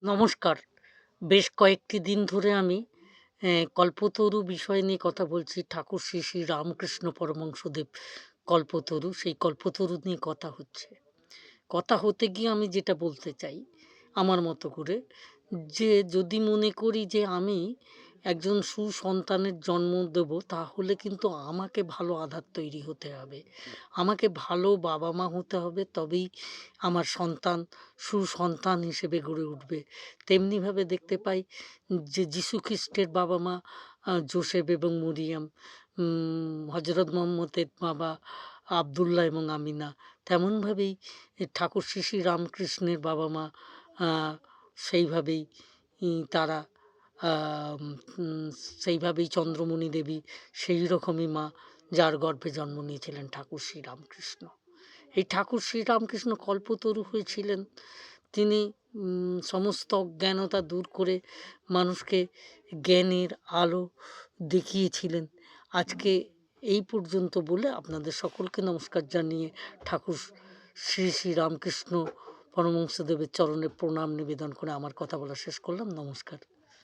নমস্কার। বেশ কয়েকটি দিন ধরে আমি কল্পতরু বিষয় নিয়ে কথা বলছি। ঠাকুর শ্রী শ্রী রামকৃষ্ণ পরমহংসদেব কল্পতরু, সেই কল্পতরু নিয়ে কথা হচ্ছে। কথা হতে গিয়ে আমি যেটা বলতে চাই আমার মতো করে, যে যদি মনে করি যে আমি একজন সুসন্তানের জন্ম দেব, তাহলে কিন্তু আমাকে ভালো আধার তৈরি হতে হবে। আমাকে ভালো বাবা-মা হতে হবে, তবেই আমার সন্তান সুসন্তান হিসেবে গড়ে উঠবে। তেমনিভাবে দেখতে পাই যে যীশু খ্রিস্টের বাবা-মা যোসেফ এবং মরিয়ম, হজরত মুহাম্মদের বাবা আব্দুল্লাহ এবং আমিনা, তেমনভাবেই ঠাকুর শ্রী শ্রী রামকৃষ্ণের বাবা-মা আ সেইভাবেই তারা আম উম সেইভাবেই চন্দ্রমণি দেবী সেই রকমই মা, যার গর্ভে জন্ম নিয়েছিলেন ঠাকুর শ্রীরামকৃষ্ণ। এই ঠাকুর শ্রীরামকৃষ্ণ কল্পতরু হয়েছিলেন। তিনি সমস্ত অজ্ঞানতা দূর করে মানুষকে জ্ঞানের আলো দেখিয়েছিলেন। আজকে এই পর্যন্ত বলে আপনাদের সকলকে নমস্কার জানিয়ে ঠাকুর শ্রী শ্রী রামকৃষ্ণ পরমহংসদেবের চরণে প্রণাম নিবেদন করে আমার কথা বলা শেষ করলাম। নমস্কার।